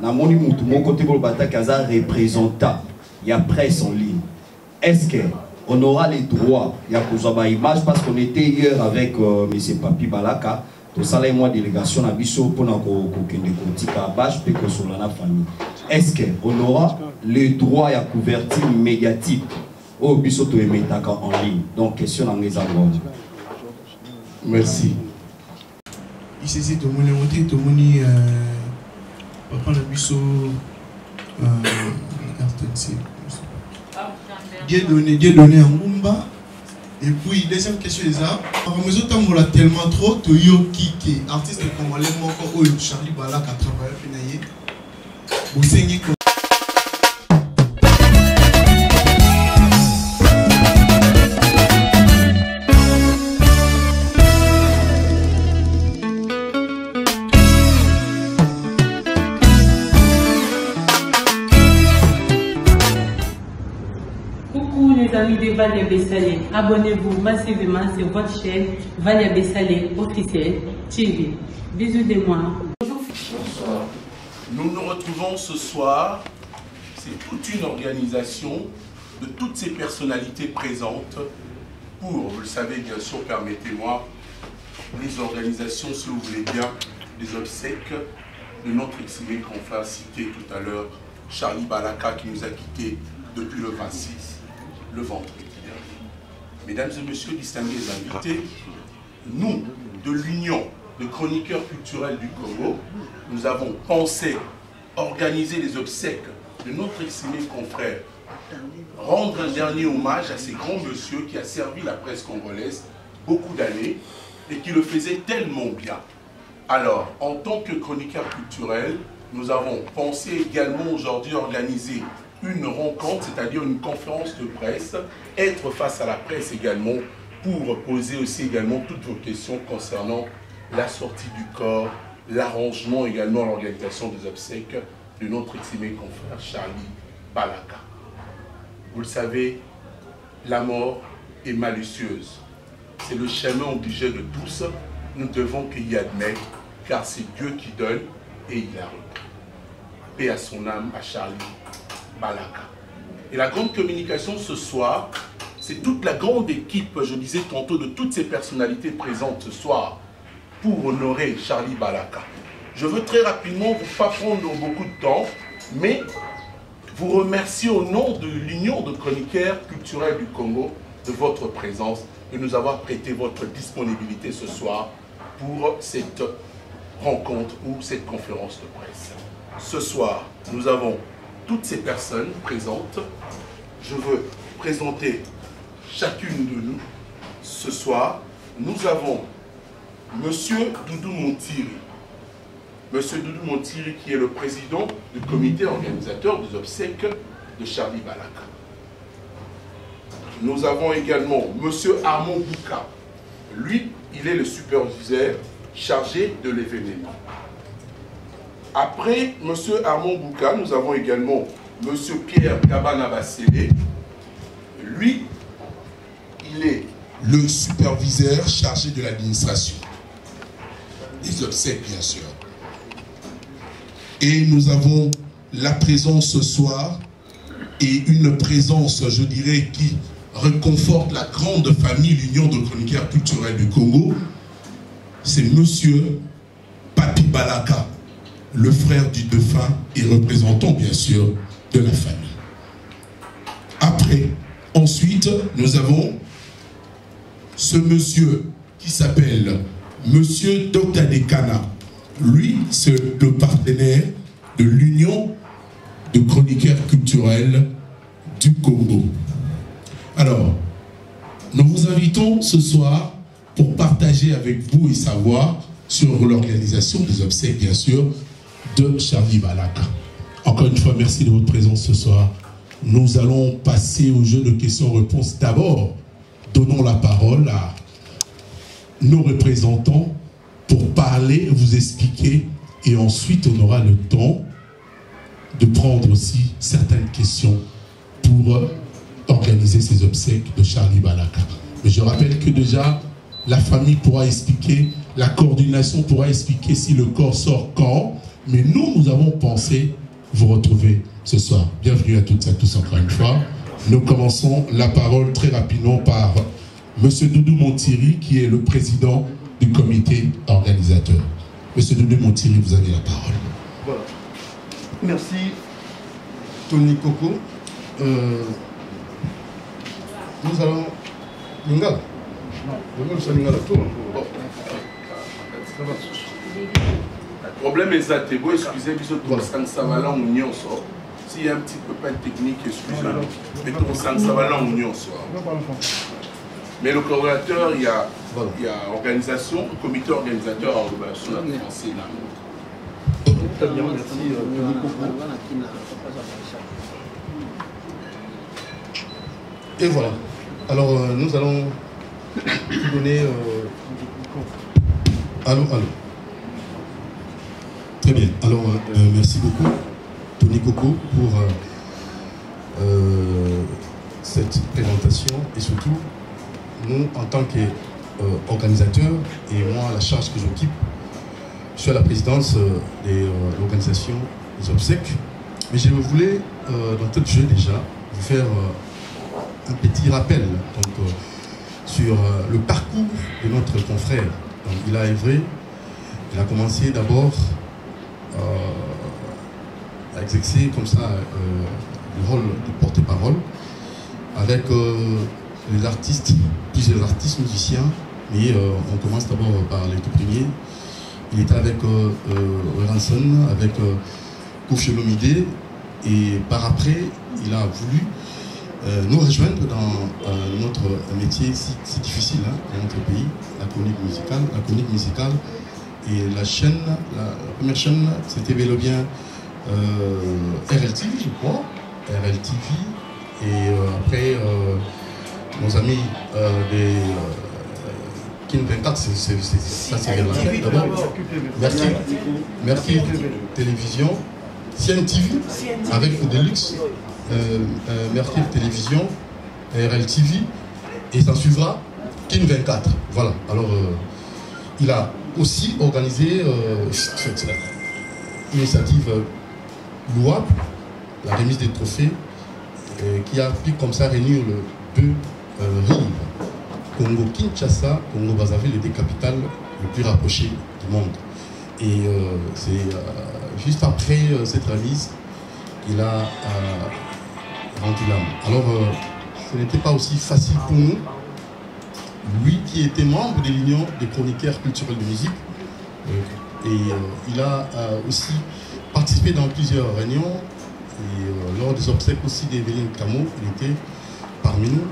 Namoni mutu mon côté pour le bataille Kaza représentant. Il y a presse en ligne. Est-ce qu'on aura les droits? Il y a une image parce qu'on était hier avec M. Papi Balaka. Tout ça là et moi délégation à Bissau pour nous famille. Est-ce qu'on aura les droits à couverture médiatique au Bissau to en ligne? Donc question dans les endroits. Merci. Ici c'est tout le monde papa le Bissau Dieu donné un Mumba. Et puis, deuxième question est ça. On a tellement trop de yoki qui artiste congolais, encore Charlie Balaka a travaillé. Vous saignez comme amis de Vania Bessalé, abonnez-vous massivement sur votre chaîne Vania Bessalé officielle TV. Bisous de moi. Bonsoir. Nous nous retrouvons ce soir. C'est toute une organisation de toutes ces personnalités présentes pour, vous le savez bien sûr, permettez-moi, les organisations, si vous voulez bien, des obsèques de notre estimé confrère cité tout à l'heure, Charlie Balaka, qui nous a quittés depuis le 26. Le vendredi dernier. Mesdames et messieurs, distingués invités, nous, de l'Union de chroniqueurs culturels du Congo, nous avons pensé organiser les obsèques de notre estimé confrère, rendre un dernier hommage à ces grands messieurs qui a servi la presse congolaise beaucoup d'années et qui le faisait tellement bien. Alors, en tant que chroniqueurs culturels, nous avons pensé également aujourd'hui organiser une rencontre, c'est-à-dire une conférence de presse, être face à la presse également, pour poser aussi également toutes vos questions concernant la sortie du corps, l'arrangement également, l'organisation des obsèques de notre estimé confrère Charlie Balaka. Vous le savez, la mort est malicieuse. C'est le chemin obligé de tous. Nous devons y admettre, car c'est Dieu qui donne et il a repris. Paix à son âme, à Charlie Balaka. Et la grande communication ce soir, c'est toute la grande équipe, je disais tantôt, de toutes ces personnalités présentes ce soir pour honorer Charlie Balaka. Je veux très rapidement, vous pas prendre beaucoup de temps, mais vous remercier au nom de l'Union de chroniqueurs culturels du Congo de votre présence, de nous avoir prêté votre disponibilité ce soir pour cette rencontre ou cette conférence de presse. Ce soir, nous avons toutes ces personnes présentes. Je veux présenter chacune de nous. Ce soir, nous avons M. Doudou Montiri. M. Doudou Montiri qui est le président du comité organisateur des obsèques de Charlie Balaka. Nous avons également M. Armand Bouka. Lui, il est le superviseur chargé de l'événement. Après M. Armand Bouka, nous avons également M. Pierre Kabana-Bassélé. Lui, il est le superviseur chargé de l'administration. Des obsèques, bien sûr. Et nous avons la présence ce soir, et une présence, je dirais, qui réconforte la grande famille, l'Union de chroniqueurs culturels du Congo. C'est M. Papi Balaka, le frère du défunt et représentant bien sûr de la famille. Après, ensuite, nous avons ce monsieur qui s'appelle Monsieur Dr Dekana. Lui, c'est le partenaire de l'Union de chroniqueurs culturels du Congo. Alors, nous vous invitons ce soir pour partager avec vous et savoir sur l'organisation des obsèques, bien sûr, de Charlie Balaka. Encore une fois, merci de votre présence ce soir. Nous allons passer au jeu de questions-réponses. D'abord, donnons la parole à nos représentants pour parler, vous expliquer, et ensuite on aura le temps de prendre aussi certaines questions pour organiser ces obsèques de Charlie Balaka. Mais je rappelle que déjà, la famille pourra expliquer, la coordination pourra expliquer si le corps sort quand, Mais nous avons pensé vous retrouver ce soir. Bienvenue à toutes et à tous encore une fois. Nous commençons la parole très rapidement par M. Doudou Montiri, qui est le président du comité organisateur. M. Doudou Montiri, vous avez la parole. Voilà. Merci, Tony Coco. Nous allons... Lingala. Le problème est ça, excusez-moi, s'il y a un petit copain technique, excusez-moi, mais tout ça va là en union. Mais le coordinateur, il y a organisation, le comité organisateur en relation français. Très bien, merci Tony Coco. Et voilà. Alors nous allons donner... Allô. Très bien. Alors, merci beaucoup, Tony Coco, pour cette présentation. Et surtout, nous, en tant qu'organisateurs, et moi, la charge que j'occupe, je suis à la présidence de l'organisation des obsèques. Mais je voulais, d'entrée de jeu déjà, vous faire un petit rappel sur le parcours de notre confrère. Donc, il a œuvré, il a commencé d'abord à exercer comme ça le rôle de porte-parole avec les artistes, plusieurs artistes musiciens, mais on commence d'abord par les tout premiers. Il était avec Ranson, avec Kofiolomide, et par après, il a voulu nous rejoindre dans notre métier si difficile dans notre pays, la chronique musicale. Et la chaîne, la première chaîne, c'était bel et bien RLTV, je crois, RLTV. Et après, nos amis des Kin 24, ça c'est vers la fin d'abord. Merci Télévision, CNTV avec Deluxe, Merci Télévision, RLTV, et ça suivra Kin 24. Voilà, alors il a aussi organisé cette initiative louable, la remise des trophées, qui a pu comme ça réunir le deux rives, Congo-Kinshasa, Congo-Brazzaville, les deux capitales les plus rapprochées du monde. Et c'est juste après cette remise qu'il a rendu l'âme. Alors, ce n'était pas aussi facile pour nous. Lui qui était membre de l'Union des chroniqueurs culturels de musique, il a aussi participé dans plusieurs réunions, et lors des obsèques aussi d'Evelyne Camo, il était parmi nous.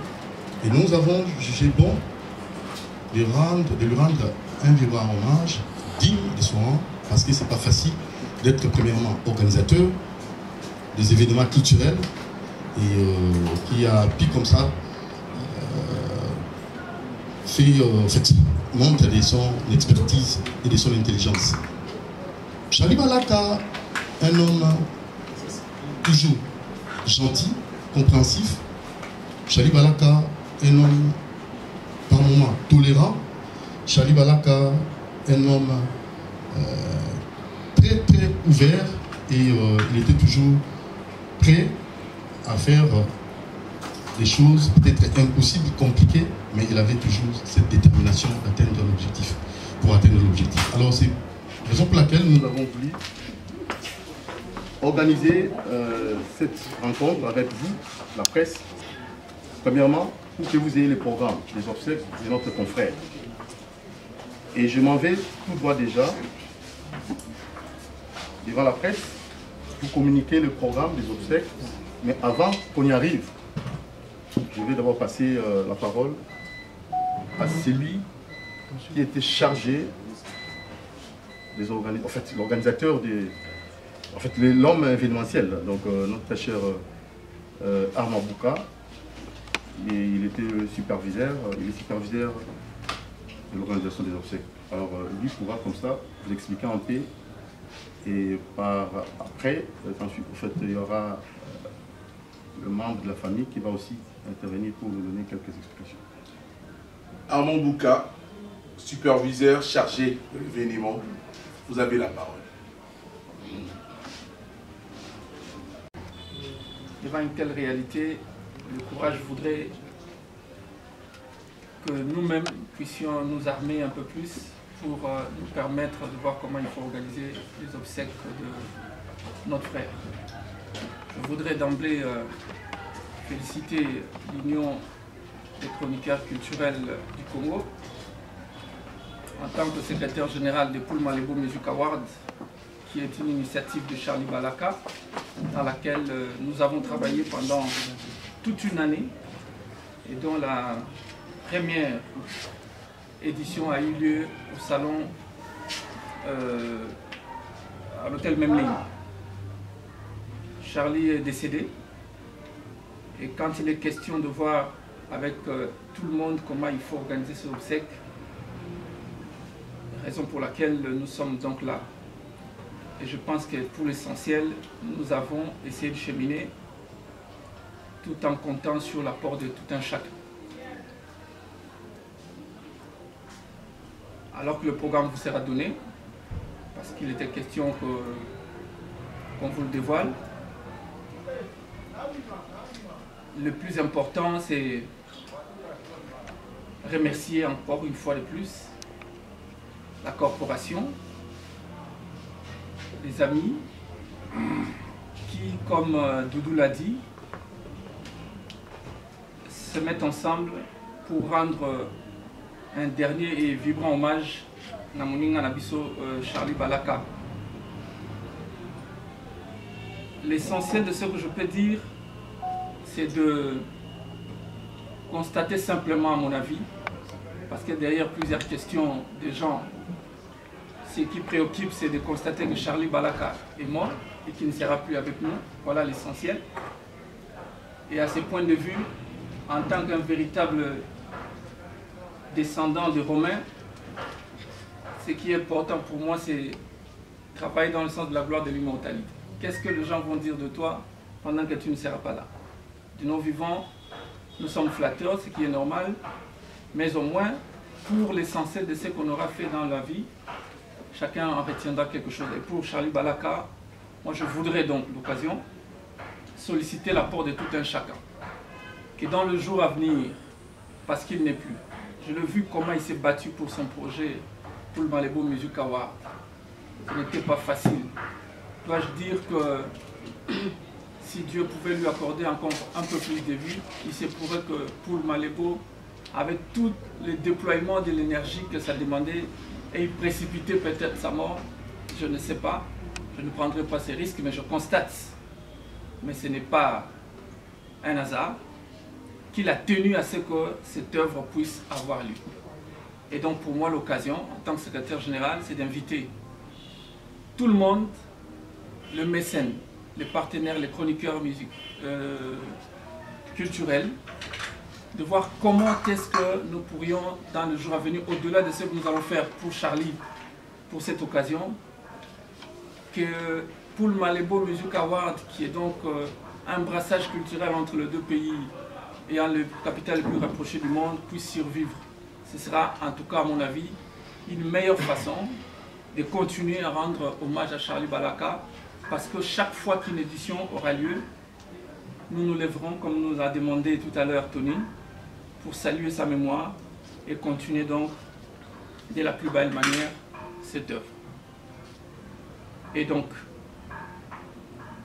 Et nous avons jugé bon de lui rendre un vibrant hommage digne de son rang, parce que c'est pas facile d'être premièrement organisateur des événements culturels et qui a pu comme ça montre de son expertise et de son intelligence. Charlie Balaka, un homme toujours gentil, compréhensif. Charlie Balaka, un homme par moments tolérant. Charlie Balaka, un homme très ouvert, et il était toujours prêt à faire des choses peut-être impossibles, compliquées, mais il avait toujours cette détermination d'atteindre l'objectif, pour atteindre l'objectif. Alors c'est la raison pour laquelle nous avons voulu organiser cette rencontre avec vous, la presse, premièrement, pour que vous ayez les programmes, les obsèques de notre confrère. Et je m'en vais tout droit déjà devant la presse pour communiquer le programme des obsèques, mais avant qu'on y arrive, je vais d'abord passer la parole à celui qui était chargé des l'organisateur l'homme événementiel, donc notre très cher Armand Bouka, et il était le superviseur, il est superviseur de l'organisation des obsèques. Alors lui pourra comme ça vous expliquer un peu, et après, il y aura le membre de la famille qui va aussi intervenir pour nous donner quelques explications. Armand Bouka, superviseur chargé de l'événement, vous avez la parole. devant une telle réalité, le courage voudrait que nous-mêmes puissions nous armer un peu plus pour nous permettre de voir comment il faut organiser les obsèques de notre frère. Je voudrais d'emblée féliciter l'Union des chroniqueurs culturels du Congo en tant que secrétaire général de Poul Malebo Music Award, qui est une initiative de Charlie Balaka, dans laquelle nous avons travaillé pendant toute une année et dont la première édition a eu lieu au salon à l'hôtel Memling. Charlie est décédé et quand il est question de voir avec tout le monde comment il faut organiser ce obsèque, raison pour laquelle nous sommes donc là. Et je pense que pour l'essentiel, nous avons essayé de cheminer tout en comptant sur l'apport de tout un chacun. Alors que le programme vous sera donné, parce qu'il était question qu'on vous le dévoile, le plus important, c'est remercier encore une fois de plus la corporation, les amis qui, comme Doudou l'a dit, se mettent ensemble pour rendre un dernier et vibrant hommage à Moninga Nabiso Charlie Balaka. L'essentiel de ce que je peux dire, c'est de constater simplement, à mon avis, parce que derrière plusieurs questions des gens, ce qui préoccupe, c'est de constater que Charlie Balaka est mort et qu'il ne sera plus avec nous. Voilà l'essentiel. Et à ce point de vue, en tant qu'un véritable descendant de Romains, ce qui est important pour moi, c'est travailler dans le sens de la gloire de l'immortalité. Qu'est-ce que les gens vont dire de toi pendant que tu ne seras pas là? De nos vivants, nous sommes flatteurs, ce qui est normal, mais au moins, pour l'essentiel de ce qu'on aura fait dans la vie, chacun en retiendra quelque chose. Et pour Charlie Balaka, moi je voudrais donc l'occasion solliciter l'apport de tout un chacun. Que dans le jour à venir, parce qu'il n'est plus, je l'ai vu comment il s'est battu pour son projet, pour le Malebo Music Award. Ce n'était pas facile. Dois-je dire que si Dieu pouvait lui accorder encore un peu plus de vie, il se pourrait que pour le Malebo, avec tout le déploiement de l'énergie que ça demandait, et il précipitait peut-être sa mort, je ne sais pas, je ne prendrai pas ces risques, mais je constate, mais ce n'est pas un hasard, qu'il a tenu à ce que cette œuvre puisse avoir lieu. Et donc pour moi l'occasion, en tant que secrétaire général, c'est d'inviter tout le monde, le mécène, les partenaires, les chroniqueurs culturels, de voir comment est-ce que nous pourrions, dans le jour à venir, au-delà de ce que nous allons faire pour Charlie, pour cette occasion, que pour le Malebo Music Award, qui est donc un brassage culturel entre les deux pays ayant le capital le plus rapproché du monde, puisse survivre. Ce sera, en tout cas à mon avis, une meilleure façon de continuer à rendre hommage à Charlie Balaka, parce que chaque fois qu'une édition aura lieu, nous nous lèverons, comme nous a demandé tout à l'heure Tony, pour saluer sa mémoire et continuer donc de la plus belle manière cette œuvre. Et donc,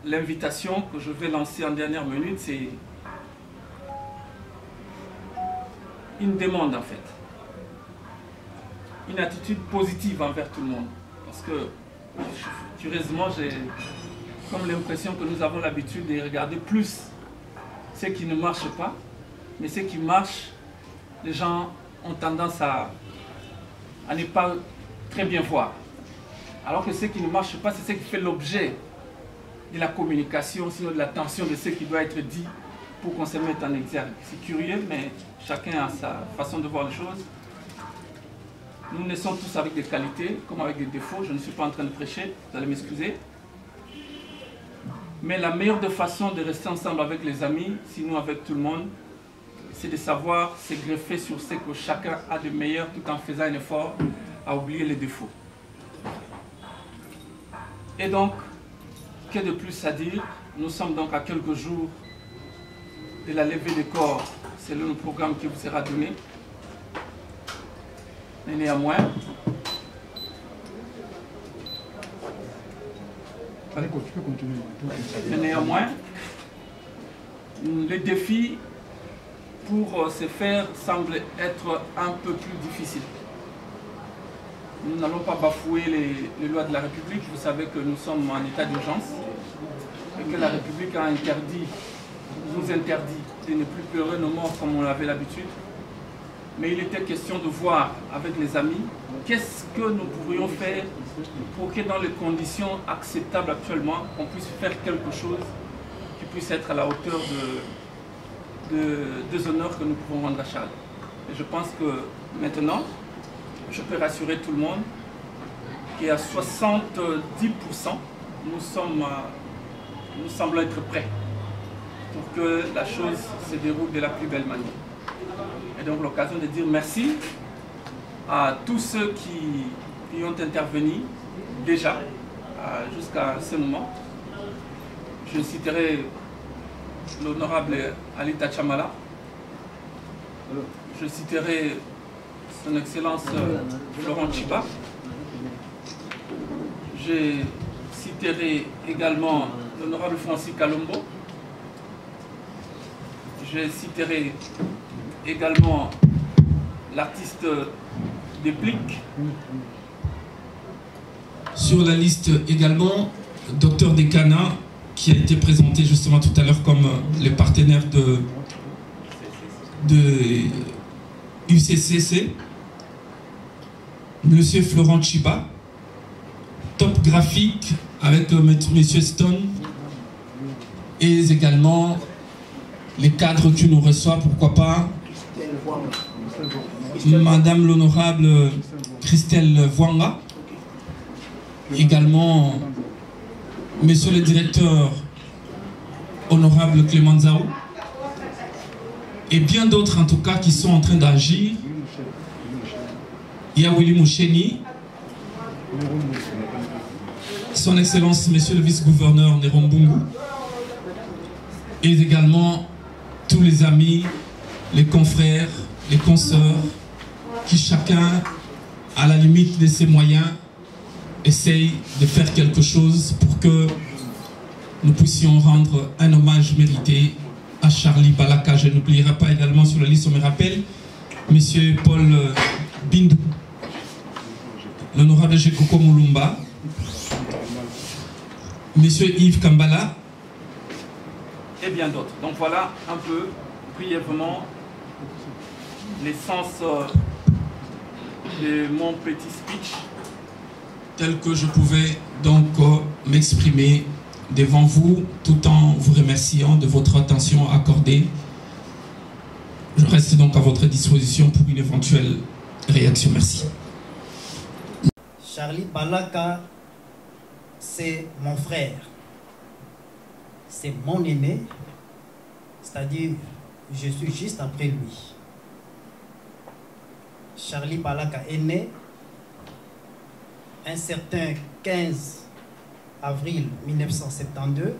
l'invitation que je vais lancer en dernière minute, c'est une demande en fait. Une attitude positive envers tout le monde. Parce que, curieusement, j'ai comme l'impression que nous avons l'habitude de regarder plus ce qui ne marche pas, mais ce qui marche, les gens ont tendance à ne pas très bien voir. Alors que ce qui ne marche pas, c'est ce qui fait l'objet de la communication, sinon de l'attention de ce qui doit être dit pour qu'on se mette en exergue. C'est curieux, mais chacun a sa façon de voir les choses. Nous naissons tous avec des qualités, comme avec des défauts. Je ne suis pas en train de prêcher, vous allez m'excuser. Mais la meilleure des façons de rester ensemble avec les amis, sinon avec tout le monde, c'est de savoir se greffer sur ce que chacun a de meilleur tout en faisant un effort à oublier les défauts. Et donc, que de plus à dire? Nous sommes donc à quelques jours de la levée des corps, c'est le programme qui vous sera donné. Mais néanmoins, les défis pour se faire semblent être un peu plus difficiles. Nous n'allons pas bafouer les lois de la République. Vous savez que nous sommes en état d'urgence et que la République nous interdit de ne plus pleurer nos morts comme on l'avait l'habitude. Mais il était question de voir avec les amis qu'est-ce que nous pourrions faire pour que dans les conditions acceptables actuellement, on puisse faire quelque chose qui puisse être à la hauteur des honneurs que nous pouvons rendre à Charles. Et je pense que maintenant, je peux rassurer tout le monde qu'à 70%, nous semblons être prêts pour que la chose se déroule de la plus belle manière. Et donc l'occasion de dire merci à tous ceux qui ont intervenu déjà jusqu'à ce moment. Je citerai l'honorable Alita Chamala, je citerai son Excellence Florent Chiba, je citerai également l'honorable Francis Kalombo, je citerai également l'artiste Déplique. Sur la liste également, Dr Dekana, qui a été présenté justement tout à l'heure comme le partenaire de UCCC, Monsieur Florent Chiba, Top Graphique avec Monsieur Stone, et également les cadres qui nous reçoivent, pourquoi pas, Madame l'honorable Christelle Vwanga, également Monsieur le directeur honorable Clément Zao, et bien d'autres en tout cas qui sont en train d'agir. Il y a Willy Moucheni, son Excellence Monsieur le vice-gouverneur Néron Bungu, et également tous les amis, les confrères, les consoeurs, qui chacun, à la limite de ses moyens, essaye de faire quelque chose pour que nous puissions rendre un hommage mérité à Charlie Balaka. Je n'oublierai pas également sur la liste, on me rappelle, Monsieur Paul Bindou, l'honorable Jekoko Moulumba, Monsieur Yves Kambala, et bien d'autres. Donc voilà un peu, brièvement, l'essence de mon petit speech. Tel que je pouvais donc m'exprimer devant vous, tout en vous remerciant de votre attention accordée. Je reste donc à votre disposition pour une éventuelle réaction. Merci. Charlie Balaka, c'est mon frère. C'est mon aîné, c'est-à-dire je suis juste après lui. Charlie Balaka est né un certain 15 avril 1972,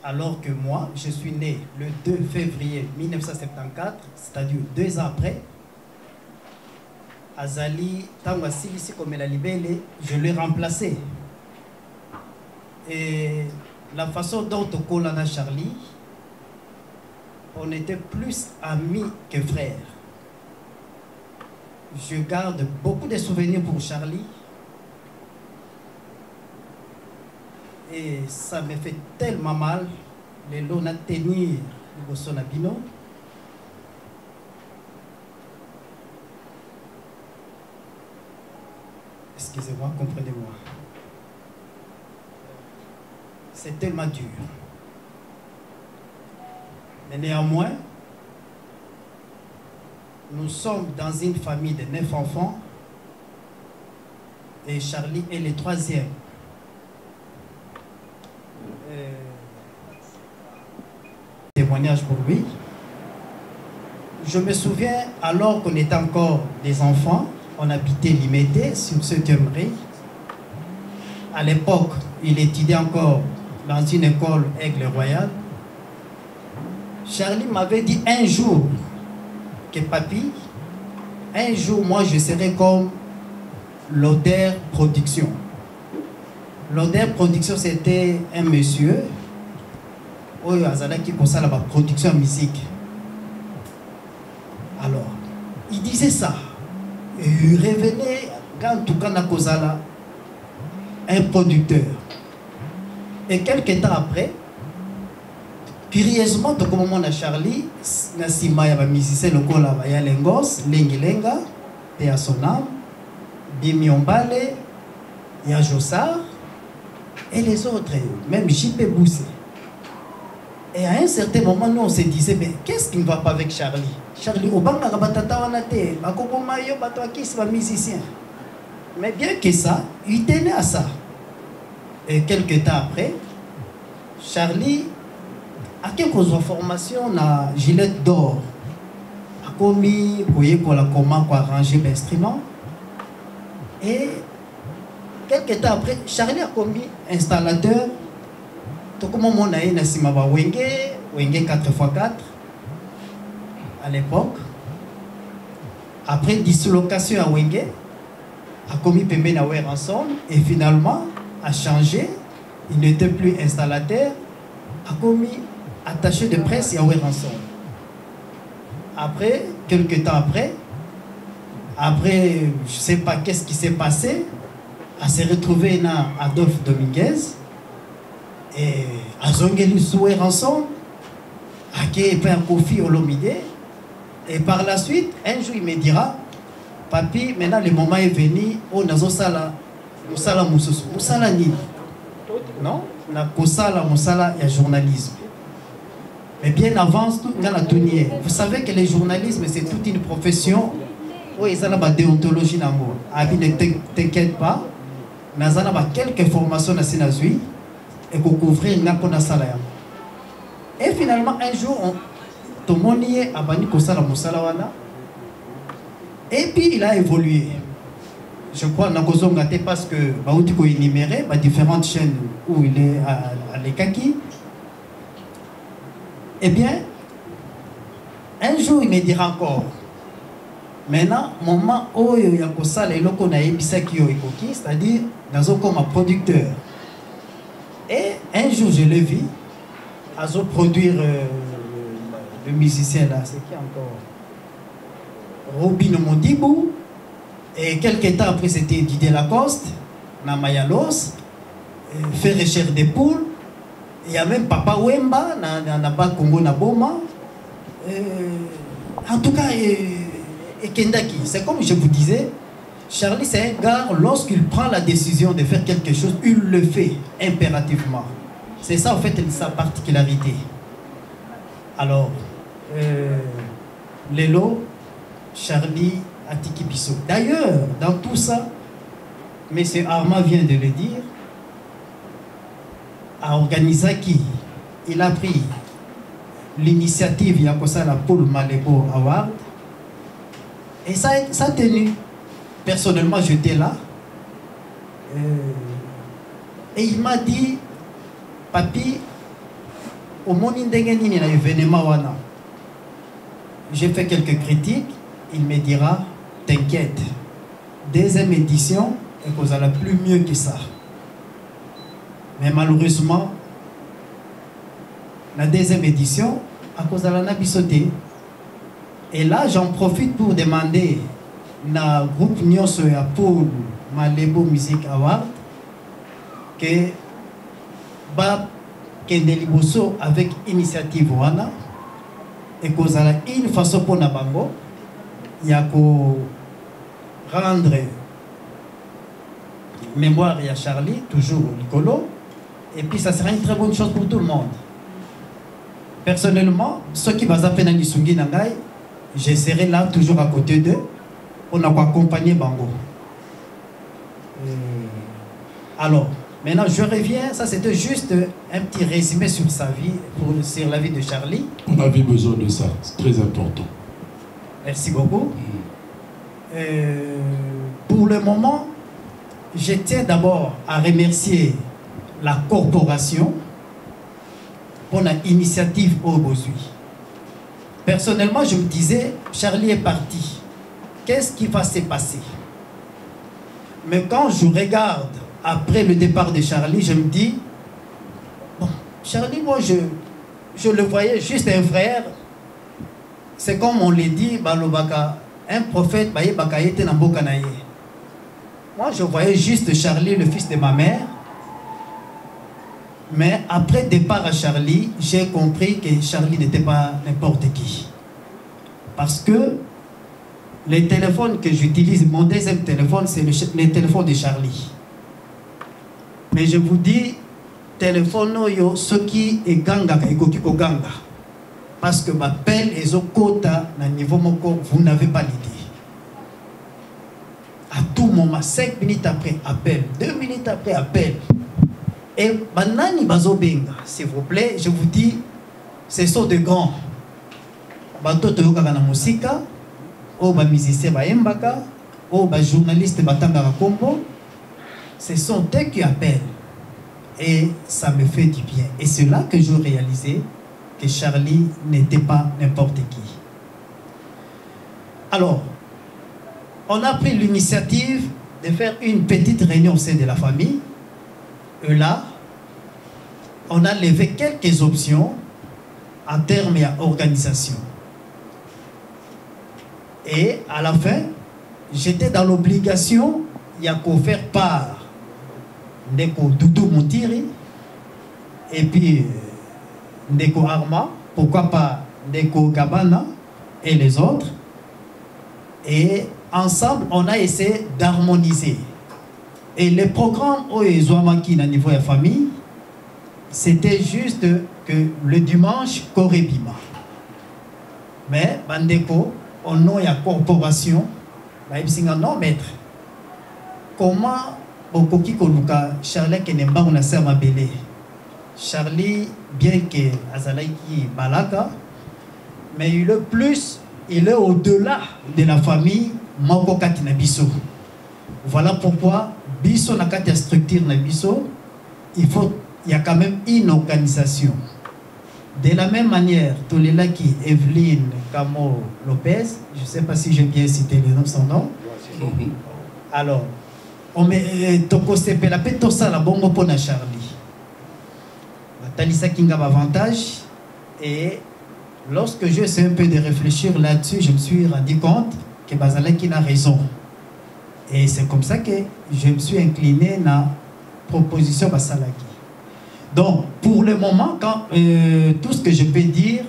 alors que moi, je suis né le 2 février 1974, c'est-à-dire 2 ans après. Azali Tangwasili ici comme la libellé, je l'ai remplacé. Et la façon dont on collana Charlie, on était plus amis que frères. Je garde beaucoup de souvenirs pour Charlie. Et ça me fait tellement mal. Les lots à tenir le Sonabino. Excusez-moi, comprenez-moi. C'est tellement dur. Mais néanmoins, nous sommes dans une famille de 9 enfants et Charlie est le 3e. Témoignage pour lui. Je me souviens, alors qu'on était encore des enfants, on habitait Limété, sur ce Kemri. À l'époque, il étudiait encore dans une école Aigle Royal, Charlie m'avait dit un jour que papi, un jour moi je serai comme l'Oder Production. L'Oder Production c'était un monsieur qui possède la production musique. Alors, il disait ça. Et il revenait quand tout cas un producteur. Et quelques temps après, curieusement, tout comme on a Charlie, Nassima y a un musicien local là, il y a Lengos, Lengilenga, et à son âme, Bimi Ombale, il y a Jossard, et les autres, même JP Boussé. Et à un certain moment, nous on se disait, mais qu'est-ce qui ne va pas avec Charlie? Charlie, au banc, musicien. Mais bien que ça, il tenait à ça. Et quelques temps après, Charlie a quelques formations na Gillette d'or. A commis, comment arranger l'instrument. Et quelques temps après, Charlie a commis installateur. Tout comme on a eu Wenge 4x4 à l'époque. Après dislocation à Wenge, a commis Pembe na ensemble et finalement a changé. Il n'était plus installateur, a commis attaché de presse à ensemble. Après, quelques temps après, je ne sais pas qu'est-ce qui s'est passé, a se retrouvé dans Adolphe Dominguez. Et à Zongeli Souer ensemble, à Képa Kofi Olomide. Et par la suite, un jour il me dira, papi, maintenant le moment est venu, on a Zosala, Moussala Moussous, Moussala Ni. Non? On a Kosala, Moussala, il y a journalisme. Mais bien avant, dans la tournière, vous savez que le journalisme, c'est toute une profession. Oui, ils ont la déontologie. Ne t'inquiète pas, nous avons quelques formations dans Sénazui. Et pour couvrir une salaire. Et finalement, un jour, tout le monde y est à Bani Kosala Moussalawana. Et puis, il a évolué. Je crois que parce que Baoutiko est énuméré, différentes chaînes où il est à l'Ekaki. Eh bien, un jour, il me dira encore. Maintenant, moment où il y a Kosala et l'Oko na Ebisaki Ekoki, c'est-à-dire, dans un comme producteur. Et un jour, je l'ai vu, à produire le musicien là, c'est qui encore? Robin Mondibou. Et quelques temps après, c'était Didier Lacoste, Namayalos, faire chair des poules. Il y a même Papa Wemba, Naba Congo Naboma. En tout cas, et Kendaki. C'est comme je vous disais, Charlie, c'est un gars, lorsqu'il prend la décision de faire quelque chose, il le fait impérativement. C'est ça, en fait, sa particularité. Alors, Lélo, Charlie, Atiki Bissot. D'ailleurs, dans tout ça, M. Armand vient de le dire, à Organisaki, il a pris l'initiative, il y a comme ça la Paul Malébo Award, et ça a tenu. Personnellement, j'étais là. Et il m'a dit, papi, au monde indégénie, il y a événement. J'ai fait quelques critiques. Il me dira, t'inquiète. Deuxième édition, et qu'on a plus mieux que ça. Mais malheureusement, la deuxième édition, à cause de la nabissoté. Et là, j'en profite pour demander na groupe Nyonso ya Paul Malébo Music Award que ba Kendeliboso avec initiative wana et qu'on a une façon pour na bango ya ko rendre mémoire à Charlie toujours Nicolo et puis ça sera une très bonne chose pour tout le monde. Personnellement, ceux qui vont faire na Nisungi Nangai, je serai là toujours à côté d'eux. On a accompagné Bango. Alors, maintenant je reviens, ça c'était juste un petit résumé sur sa vie, sur la vie de Charlie. On avait besoin de ça, c'est très important. Merci beaucoup. Pour le moment, je tiens d'abord à remercier la corporation pour l'initiative au Bosui. Personnellement, je me disais, Charlie est parti. Qu'est-ce qui va se passer? Mais quand je regarde après le départ de Charlie, je me dis, bon, Charlie, moi, je le voyais juste un frère. C'est comme on l'a dit, Balobaka, un prophète, moi, je voyais juste Charlie, le fils de ma mère. Mais après départ à Charlie, j'ai compris que Charlie n'était pas n'importe qui. Parce que les téléphones que j'utilise, mon deuxième téléphone, c'est le téléphone de Charlie. Mais je vous dis, téléphone, ce qui est ganga, ganga. Parce que ma pelle et zokota, na niveau moko, vous n'avez pas l'idée. À tout moment, 5 minutes après, appel. 2 minutes après, appel. Et banani bazobenga, s'il vous plaît, je vous dis, ce sont de grands. Bato toyoka na musika, o ba musicien ba embaka, o ba journaliste batanga kombo, ce sont eux qui appellent. Et ça me fait du bien. Et c'est là que je réalisais que Charlie n'était pas n'importe qui. Alors, on a pris l'initiative de faire une petite réunion au sein de la famille. Et là, on a levé quelques options en termes d'organisation. Et à la fin, j'étais dans l'obligation, il y a qu'à faire part Ndeko Doudou Moutiri et puis Ndeko Arma, pourquoi pas Ndeko Gabana et les autres. Et ensemble, on a essayé d'harmoniser. Et le programme Oezouamaki na niveau de la famille, c'était juste que le dimanche, Korébima. Mais, Bandeko, au nom de la corporation, non, maître, comment Bokoki Koluka, Charlie Kenemba, on a servi à Belé. Charlie, bien que Azalaiki Balaka, mais il est plus, il est au-delà de la famille Moko Katinabiso. Voilà pourquoi, Biso na kati structure na Biso, il y a quand même une organisation. De la même manière, Tolelaki Evelyne Camo Lopez, je ne sais pas si j'ai bien cité son nom. Alors, on met Tokosepe la Petosa la bongo pona Charlie. Talisa Kinga avantage. Et lorsque je sais un peu de réfléchir là-dessus, je me suis rendu compte que Bazalaki a raison. Et c'est comme ça que je me suis incliné dans la proposition Basalaki. Donc, pour le moment, quand, tout ce que je peux dire,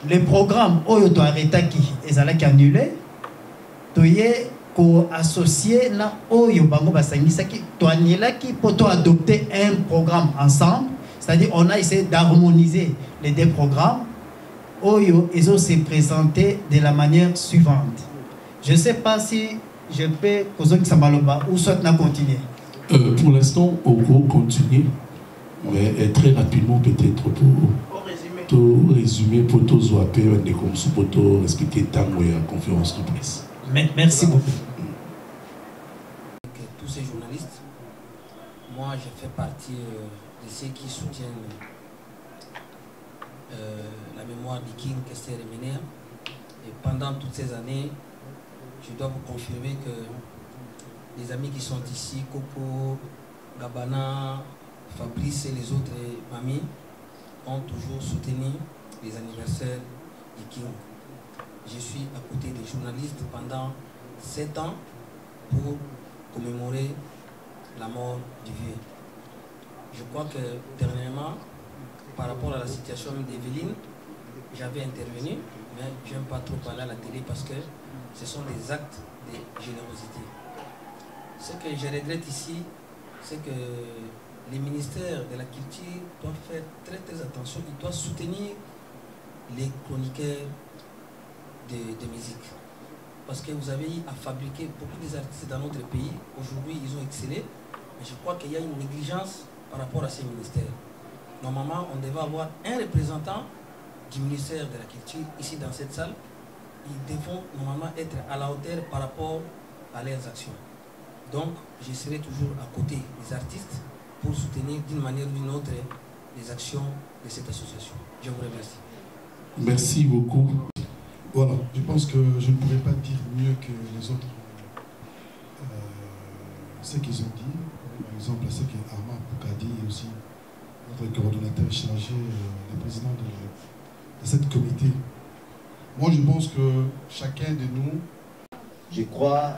le programme Oyoto Aretaki et Zalaki annulé, Toye ko associé na Oyo Bango Basangisaki, Toanilaki pour adopter un programme ensemble, c'est-à-dire on a essayé d'harmoniser les deux programmes. Oyo Ezo s'est présenté de la manière suivante. Je ne sais pas si je peux ou soit continuer. Pour l'instant, on va continuer, mais très rapidement peut-être pour résumer, pour tout expliquer tant la conférence de presse. Merci beaucoup. Tous ces journalistes, moi je fais partie de ceux qui soutiennent la mémoire du King Kester Emener. Et pendant toutes ces années, je dois vous confirmer que les amis qui sont ici, Coco, Gabana, Fabrice et les autres mamies, ont toujours soutenu les anniversaires du King. Je suis à côté des journalistes pendant 7 ans pour commémorer la mort du vieux. Je crois que dernièrement, par rapport à la situation d'Evelyne, j'avais intervenu, mais je n'aime pas trop parler à la télé parce que ce sont des actes de générosité. Ce que je regrette ici, c'est que les ministères de la culture doivent faire très attention, ils doivent soutenir les chroniqueurs de musique. Parce que vous avez à fabriquer beaucoup d'artistes dans notre pays. Aujourd'hui, ils ont excellé, mais je crois qu'il y a une négligence par rapport à ces ministères. Normalement, on devait avoir un représentant du ministère de la Culture ici dans cette salle. Ils devront normalement être à la hauteur par rapport à leurs actions. Donc, je serai toujours à côté des artistes pour soutenir d'une manière ou d'une autre les actions de cette association. Je vous remercie. Merci beaucoup. Voilà, je pense que je ne pourrais pas dire mieux que les autres ce qu'ils ont dit. Par exemple, ce que Armand Poukadi et aussi notre coordonnateur chargé, le président de cette comité. Moi, je pense que chacun de nous... Je crois